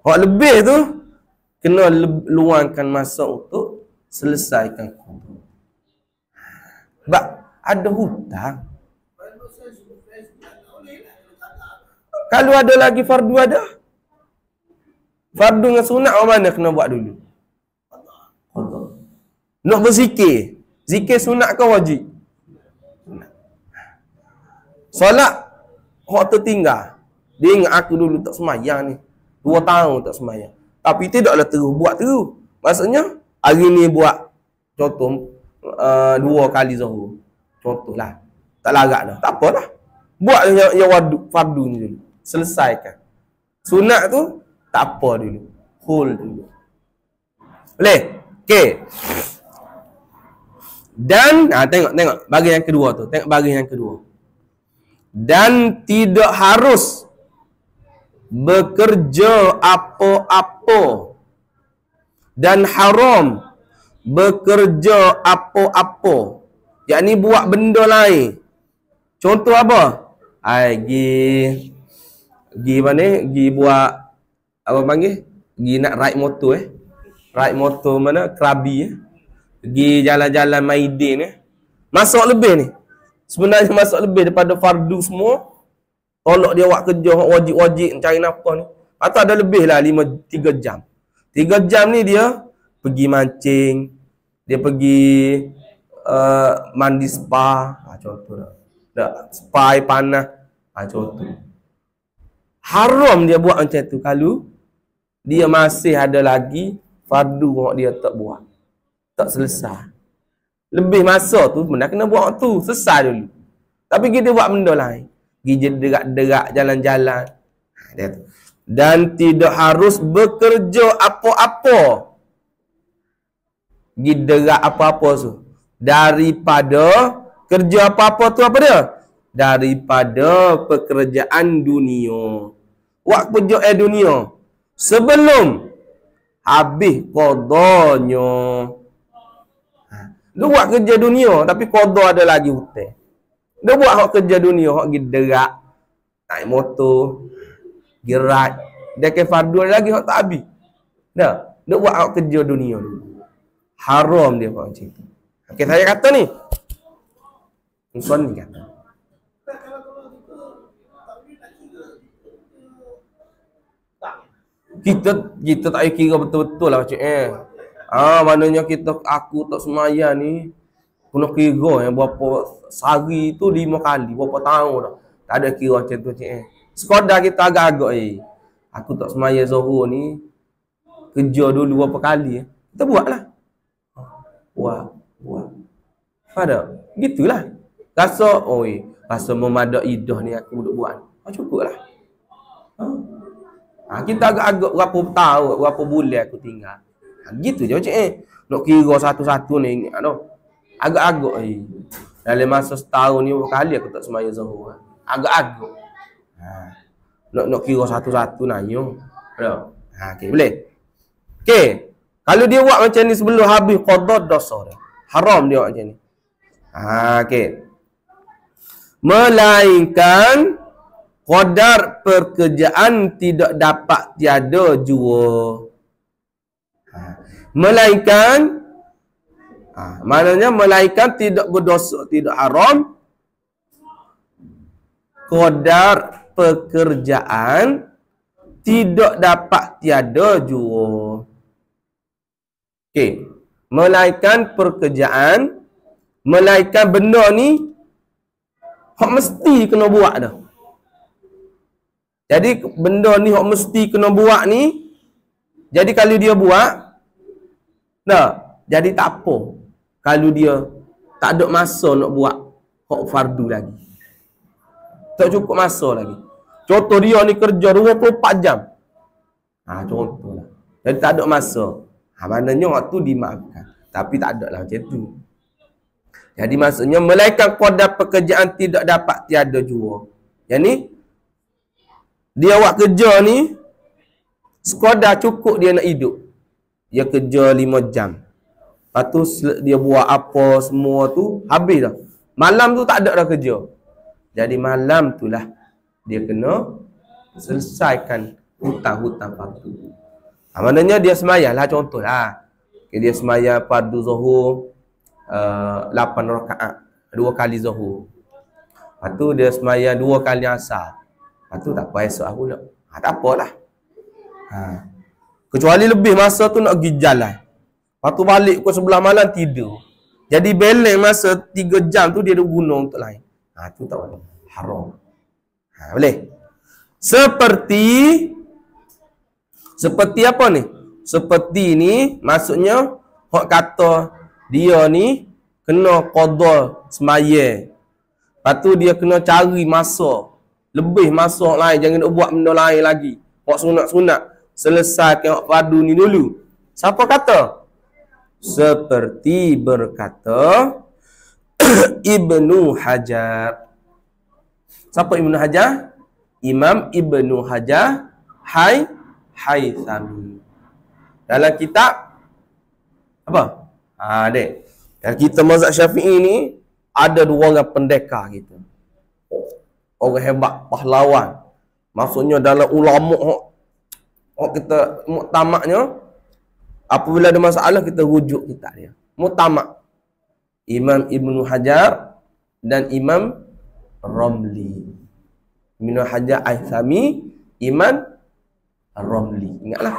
Hak lebih tu kena luangkan masa untuk selesaikan qada. Sebab ada hutang. Kalau ada lagi fardu ada. Fardu dengan sunat mana kena buat dulu? Nak berzikir. Zikir sunat ke wajib? Solat hak tertinggal. Dia ingat aku dulu tak semayang ni. 2 tahun tak semayang. Tapi tidaklah terus buat terus. Maksudnya hari ni buat contoh 2 kali zuhur. Contohlah. Tak larat dah. Tak apalah. Buat yang fardu ni dulu. Selesaikan. Sunat tu tak apa dulu. Hold dulu. Boleh? Okey. Dan tengok bahagian yang kedua tu. Tengok bahagian yang kedua. Dan tidak harus bekerja apa-apa. Dan haram bekerja apa-apa. Yakni buat benda lain. Contoh apa? Gi buat apa panggil? Gi nak ride motor Ride motor mana? Krabi Gi jalan-jalan Maidin Masuk lebih ni. Sebenarnya masuk lebih daripada fardu semua. Tolak dia buat kerja wajib-wajib cari nafkah ni. Atau ada lebih lah 3 jam. 3 jam ni dia pergi mancing, dia pergi mandi spa, contoh dah. Spa air panas, contoh. Haram dia buat macam tu kalau dia masih ada lagi fardu yang dia tak buat. Tak selesai. Lebih masa tu benda kena buat tu, selesai dulu. Tapi kita buat benda lain. Pergi derak-derak jalan-jalan. Dan tidak harus bekerja apa-apa. Pergi derak apa-apa tu. Daripada kerja apa-apa tu apa dia? Daripada pekerjaan dunia. Buat kerja dunia. Sebelum habis qadanya. Dia buat kerja dunia tapi qada ada lagi hutang. Dia buat hak kerja dunia, hak pergi derak, naik motor, gerak. Dia ke fardu lagi hak tak habis. Dah, dia buat hak kerja dunia dulu. Haram dia buat macam tu. Okey, saya kata ni. Musuhan ni kata. Kita tak kira betul-betul lah macam maknanya aku tak semaya ni kena kira berapa sehari tu 5 kali, berapa tahun dah. Tak ada kira macam tu sekadar kita agak-agak aku tak semaya zuhur ni kerja dulu berapa kali kita buatlah. Buat. Pada gitulah. Rasa memadai dah ni aku duk buat. Cukuplah. Kita agak-agak berapa tahun, berapa bulan aku tinggal. Gitu je macam nak kira satu-satu ni ingat tu. Agak-agak dalam masa setahun ni berapa kali aku tak semaya zuhur. Agak-agak. Nak kira satu-satu nayung. Ada. Ha, okey, boleh. Okey. Kalau dia buat macam ni sebelum habis qada dosa dah. Haram dia buat macam ni. Ha, okey. Melainkan qadar pekerjaan tidak dapat tiada jua. Ha. Melainkan maknanya melainkan tidak berdosa, tidak haram qadar pekerjaan tidak dapat tiada jua. Okey, melainkan pekerjaan, melainkan benda ni hak mesti kena buat dah. Jadi benda ni hak mesti kena buat ni, jadi kalau dia buat nah, jadi tak apa kalau dia tak ada masa nak buat hak fardu lagi. Tak cukup masa lagi. Contoh dia ni kerja 24 jam. Ha, contoh lah. Jadi tak ada masa. Ha, maknanya waktu dimaafkan. Tapi tak ada lah macam tu. Jadi maksudnya melainkan qadar pekerjaan tidak dapat tiada jua. Yang ni dia buat kerja ni sekadar cukup dia nak hidup. Dia kerja 5 jam. Lepas tu dia buat apa semua tu habis dah. Malam tu tak ada dah kerja. Jadi malam tu lah dia kena selesaikan hutang-hutang fardu. Ha, maknanya dia semayang lah, contoh lah. Okay, dia semayang fardu zuhur 8 rakaat, 2 kali zuhur. Lepas tu dia semayang 2 kali asar. Lepas tu tak apa esok aku pula. Ha, tak apalah. Ha. Kecuali lebih masa tu nak pergi jalan. Lepas tu balik pukul 11 malam tidur. Jadi balance masa 3 jam tu dia ada guna untuk lain. Ha, tu tak boleh. Haram. Ha, boleh. Seperti apa ni? Seperti ni maksudnya hak kata dia ni kena qada semaya. Lepas tu dia kena cari masa. Lebih masa lain, jangan nak buat benda lain lagi. Hak sunat-sunat selesaikan hak fardu ni dulu. Siapa kata? Seperti berkata Ibnu Hajar. Siapa Ibnu Hajar? Imam Ibnu Hajar Haythami. Dalam kitab apa? Dek. Dalam kita mazhab Syafi'i ni ada 2 orang pendekar kita. Orang hebat, pahlawan. Maksudnya dalam ulama hak kita muktamaknya apabila ada masalah kita rujuk kitab dia. Muktamak. Imam Ibnu Hajar dan Imam Ramli. Ibnu Hajar Haythami, Imam Ramli. Ingatlah.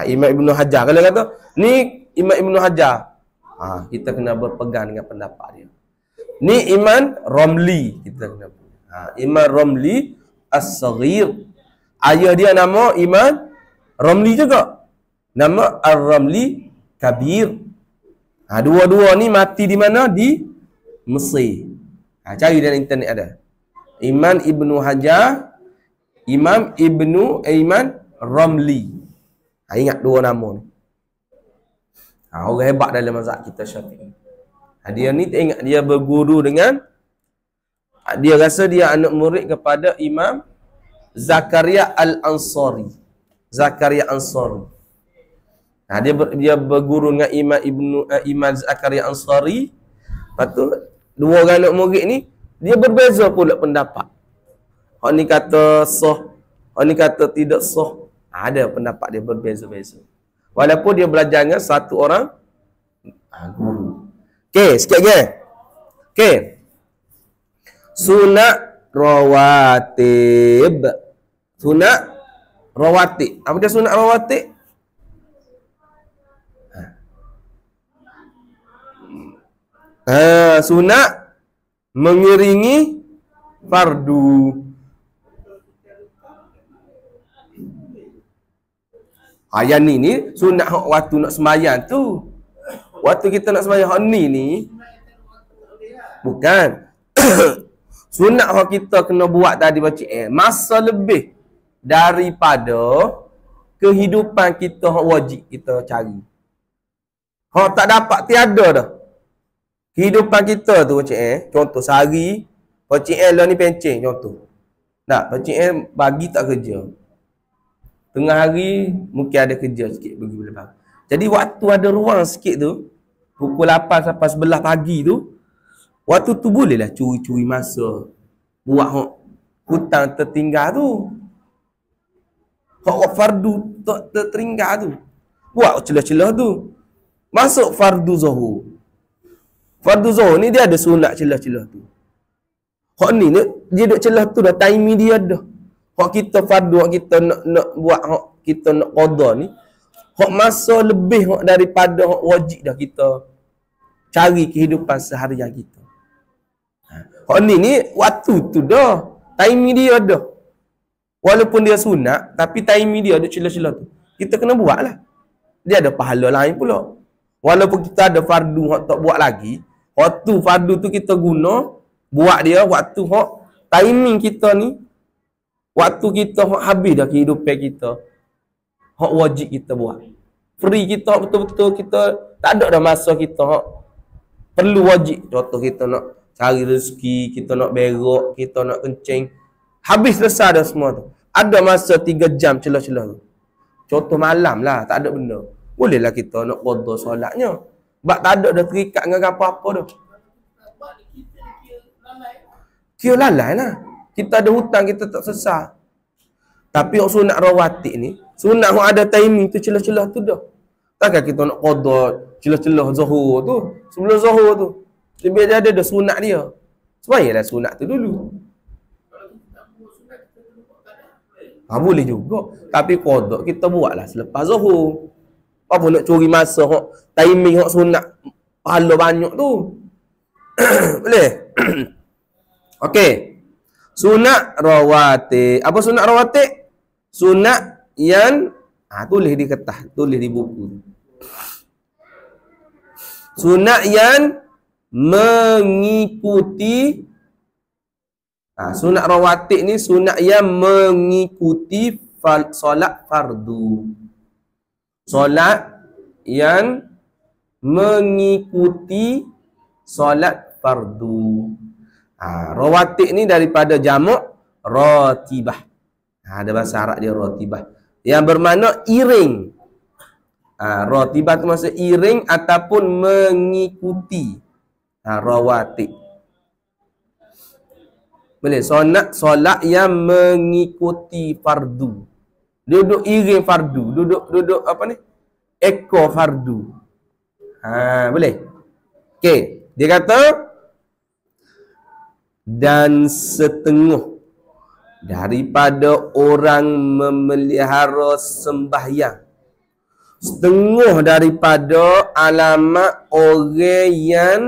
Imam Ibnu Hajar. Kalau kata, ni Imam Ibnu Hajar. Kita kena berpegang dengan pendapat dia. Ni Imam Ramli. Kita kena Imam Ramli As-Saghir. Ayah dia nama Imam Ramli juga. Nama Ar-Ramli Kabir. Dua-dua ni mati di mana? Di Mesir. Cari dalam internet ada. Imam Ibnu Hajar, Imam Ramli. Ingat 2 nama ni. Orang hebat dalam mazhab kita Syafi'i. Dia ni ingat dia berguru dengan, dia rasa dia anak murid kepada Imam Zakaria Al-Ansari. Zakaria Ansari. Dia berguru dengan Imam Zakaria Ansari. Lepas tu 2 orang anak murid ni dia berbeza pula pendapat. Hak ni kata sah, hak ni kata tidak sah. Ada pendapat dia berbeza-beza. Walaupun dia belajar dengan satu orang guru. Okey, sikit lagi. Okey. Sunat rawatib. Sunat rawatib. Apa dia sunat rawatib? Sunat mengiringi fardu. Yang ni sunat hak waktu nak sembahyang tu. Waktu kita nak sembahyang hak ni bukan. Sunat hak kita kena buat tadi baca masa lebih daripada kehidupan kita hak wajib kita cari. Hak tak dapat tiada dah. Kehidupan kita tu baca contoh sehari baca lah ni pencen contoh. Tak, pakcik pagi tak kerja. Tengah hari mungkin ada kerja sikit pergi bila pagi. Jadi waktu ada ruang sikit tu, pukul 8 sampai 11 pagi tu, waktu tu bolehlah curi-curi masa. Buat hutang tertinggal tu. Hak fardu tak tertinggal tu. Buat celah-celah tu. Masuk fardu zuhur. Fardu zuhur ni dia ada sunat celah-celah tu. Hak ni dia duk celah tu dah time dia dah. Hak kita fardu, hak kita nak buat, hak kita nak qada ni, hak masa lebih hak daripada hak wajib dah kita cari kehidupan seharian kita. Hak ni waktu tu dah, time dia dah. Walaupun dia sunat, tapi time dia ada celah-celah tu. Kita kena buat lah. Dia ada pahala lain pula. Walaupun kita ada fardu hak tak buat lagi, waktu fardu tu kita guna buat dia waktu hak timing kita ni, waktu kita hak habis dah kehidupan kita, hak wajib kita buat. Free kita betul-betul, kita tak ada dah masa kita hak perlu wajib. Contoh kita nak cari rezeki, kita nak berak, kita nak kencing, habis selesai dah semua tu. Ada masa 3 jam celah-celah tu. Contoh malam lah, tak ada benda. Bolehlah kita nak qada solatnya. Sebab tak ada dah terikat dengan apa-apa dah. Kira lalai lah. Kita ada hutang, kita tak selesai. Tapi sunat rawatib ni, sunat yang ada timing tu, celah-celah tu dah. Takkan kita nak qada celah-celah zuhur tu, sebelum zuhur tu. Lebih dia ada sunat dia. Sebaiklah sunat tu dulu. Boleh juga. Tapi qada kita buatlah selepas zuhur. Apa nak curi masa hok timing hok sunat pahala banyak tu. Boleh? Okey. Sunat rawatib. Apa sunat rawatib? Sunat yang tulis di kertas, tulis di buku. Sunat yang mengikuti sunat rawatib ni sunat yang mengikuti solat fardu. Solat yang mengikuti solat fardu. Rawatib ni daripada jamak ratibah. Ada bahasa Arab dia ratibah, yang bermakna iring. Ratibah tu maksud iring ataupun mengikuti. Rawatib. Boleh solat yang mengikuti fardu. Duduk iring fardu, duduk apa ni? Ekor fardu. Boleh. Okey, dia kata dan setengah daripada orang memelihara sembahyang. Setengah daripada alamat orang yang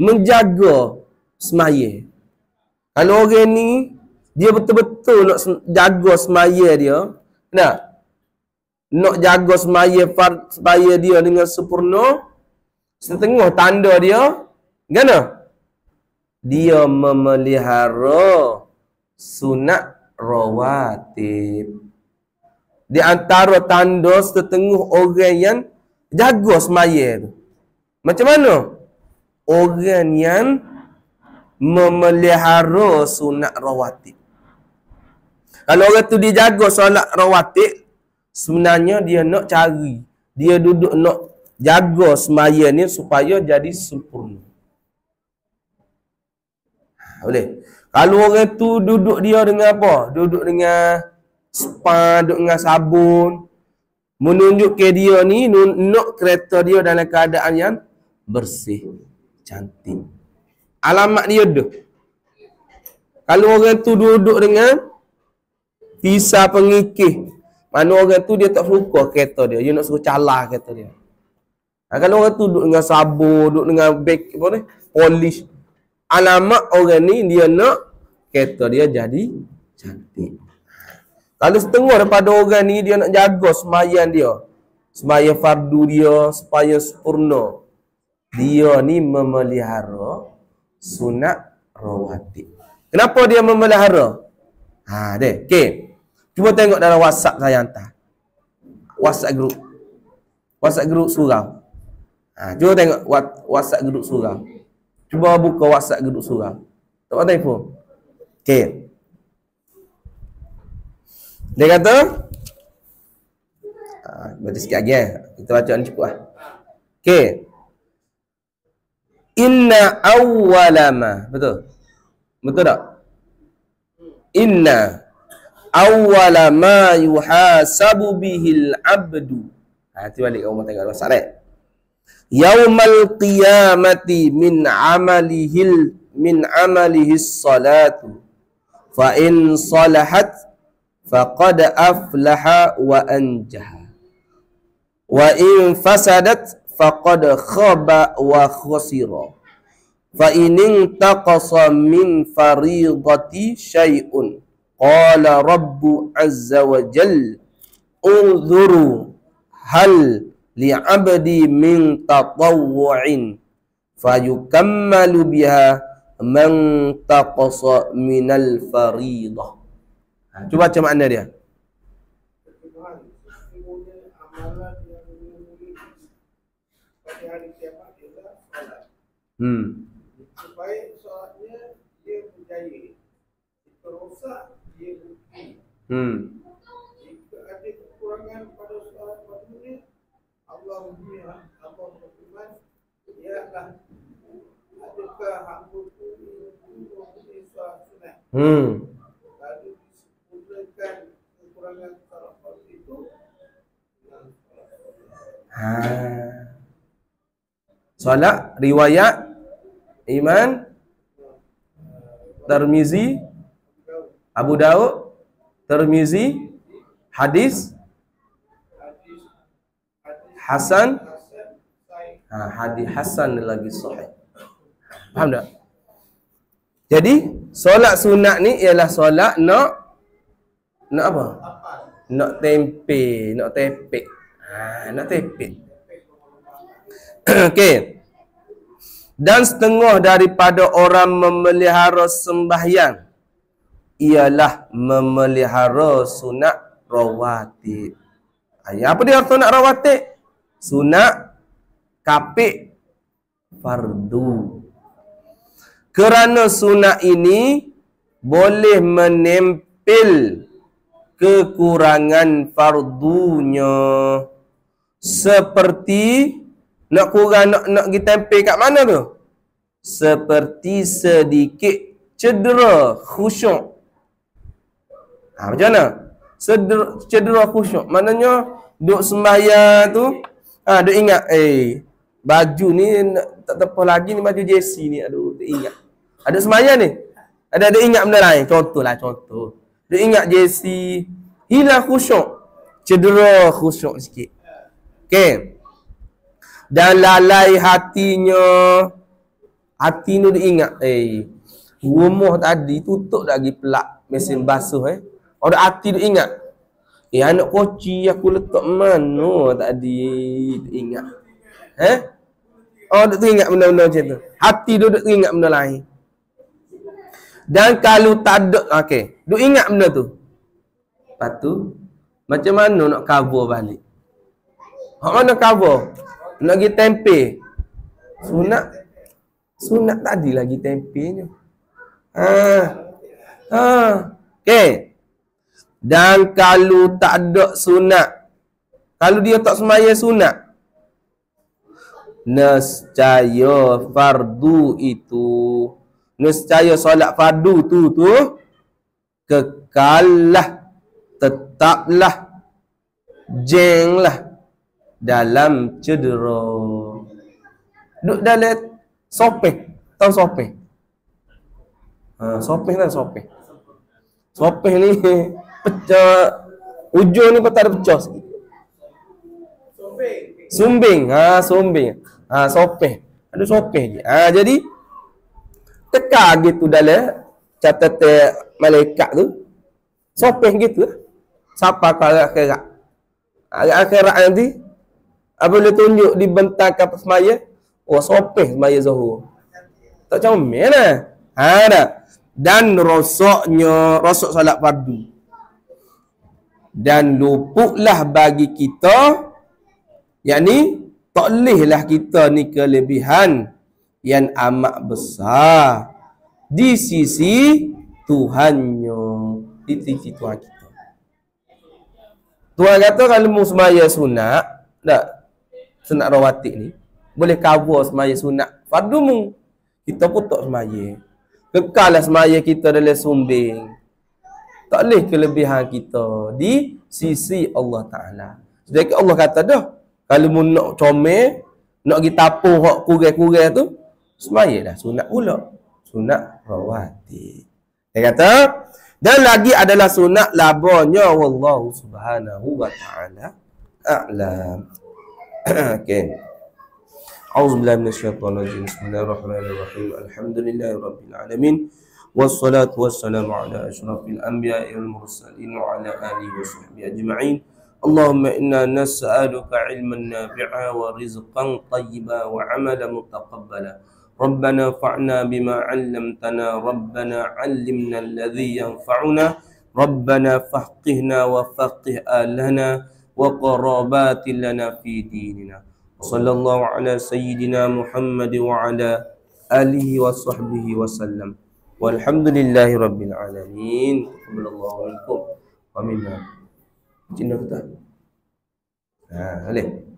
menjaga sembahyang. Kalau orang ni dia betul-betul nak jaga sembahyang dia, nak jaga sembahyang dia dengan sempurna, setengah tanda dia gana? Dia memelihara sunat rawatib. Di antara tanda setengah orang yang jaga sembahyang tu. Macam mana? Orang yang memelihara sunat rawatib. Kalau orang tu dia jaga solat rawatib, sebenarnya dia nak cari, dia duduk nak jaga sembahyang ni supaya jadi sempurna. Boleh. Kalau orang tu duduk dia dengan apa? Duduk dengan spa, duduk dengan sabun, menunjuk ke dia ni nak kereta dia dalam keadaan yang bersih, cantik. Alamat dia dah. Kalau orang tu duduk dengan pisau pengikis, mana orang tu dia tak suka kereta dia nak suruh calar kereta dia. Kalau orang tu duduk dengan sabun, duduk dengan bag apa ni, polish, alamat orang ni dia nak kereta dia jadi cantik. Kalau setengah daripada orang ni dia nak jaga sembahyang dia, sembahyang fardu dia supaya sempurna, dia ni memelihara sunat rawatib. Kenapa dia memelihara? Deh. Okey. Cuba tengok dalam WhatsApp saya hantar. WhatsApp group surau. Cuba tengok WhatsApp group surau. Cuba buka WhatsApp group surau. Tak ada telefon. Okey. Dia kata, baca sikit lagi kita baca ni cukup lah. Okey. Inna awwalama. Betul? Betul tak? Inna awwalama yuhasabu bihil abdu. Hati balik kamu tengok masalah. Yaumal qiyamati min amalihis salatu. Fa in salahat faqad aflaha wa anjaha. Wa in fasadat faqad khaba wa khasira. Fa in intaqasa min fariidati syai'un qala rabbu azza wa jalla unzuru hal li'abdi min tatawwu'in fayukammalu biha man taqasa minal fariidah. Cuba baca makna dia. Supaya solatnya dia berjaya. Jika rosak, dia bukti. Jika ada kekurangan pada solat waktunya, Allah berfirman, ialah adakah hamba-Ku mempunyai solat sunat? Lalu disempurnakan kekurangan solat waktu itu dengan solat. Solat riwayat Iman Tirmizi, Abu Daud, Tirmizi, hadis Hasan. Hadis Hasan lagi sahih. Faham tak? Jadi solat sunat ni ialah solat nak apa? Nak tempe, nak tepek. Nak tepek. Okey. Dan setengah daripada orang memelihara sembahyang ialah memelihara sunat rawatib. Apa dia sunat rawatib? Sunat kapik fardu. Kerana sunat ini boleh menempel kekurangan fardunya. Seperti nak kurang nak kita tempel kat mana tu? Seperti sedikit cedera khusyuk. Macam mana? Cedera khusyuk. Maknanya duk sembahyang tu, duk ingat, baju ni tak tepat lagi ni, baju jersey ni, aduh, tak ingat. Ada sembahyang ni, ada ingat benda lain. Contoh. Duk ingat jersey, hilang khusyuk, cedera khusyuk sikit. Okey. Dan lalai hatinya, hati ni dia ingat, rumah tadi tutup lagi pelak mesin basuh. Ada hati dia ingat, anak koci aku letak mana tadi, dia ingat. Dia ingat benda-benda macam tu. Hati dia ingat benda lain. Dan kalau tak ada, dia ingat benda tu. Lepas tu, macam mana nak cover balik? Mana cover? Nak pergi tempe. Sunat tadi lagi tempenya. Okey. Dan kalau tak ada sunat, kalau dia tak sembahyang sunat, nescaya fardu itu, nescaya solat fardu tu kekallah, tetaplah, jenglah dalam cedera. Duk dalam sopeh. Tahu sopeh? Sopeh kan sopeh. Sopeh ni pecah, ujung ni patah ada pecah sikit. Sumbing. Sumbing. Sopeh. Ada sopeh je. Jadi tekar gitu dalam catatan malaikat tu. Sopeh gitu. Siapa kalau akhirat? Akhirat nanti apabila tunjuk dibentangkan semaya, sopeh semaya Zuhur. Tak comel lah. Dah. Dan rosok salat fardu. Dan luputlah bagi kita, yakni tak bolehlah kita ni kelebihan yang amat besar di sisi Tuhannya, di sisi Tuhan kita. Tuan kata kalau mu semaya sunat, tak? Sunat rawatib ni boleh cover semaya sunat fardu mu. Kita pun tak semaya. Kekallah semaya kita dalam sumbing. Tak boleh kelebihan kita di sisi Allah Ta'ala. Sedangkan Allah kata dah, kalau mu nak comel, nak pergi tapuh hak kurang-kurang tu, semaya dah sunat pula. Sunat rawatib. Dia kata, dan lagi adalah sunat labanya wallahu subhanahu wa ta'ala a'lam. Okay. A'udzubillahi minasyaitonir rajim. Bismillahirrahmanirrahim. Alhamdulillahirabbil alamin. Wassalatu wassalamu ala asyrafil anbiya'i wal mursalin wa ala alihi washabbihi ajma'in. Allahumma inna nas'aluka 'ilman nafi'a wa rizqan thayyiban wa 'amalan mutaqabbala. Rabbana fa'na bima 'allamtana, Rabbana 'allimna alladhi yanfa'una, Rabbana faqihna wa faqih ahlana wa qarabatin lana fi dinina. Sallallahu ala sayyidina Muhammad wa ala alihi wa sahbihi wa sallam. Walhamdulillahi rabbil alamin. Allahu minkum wa minna. Cina kita. Boleh.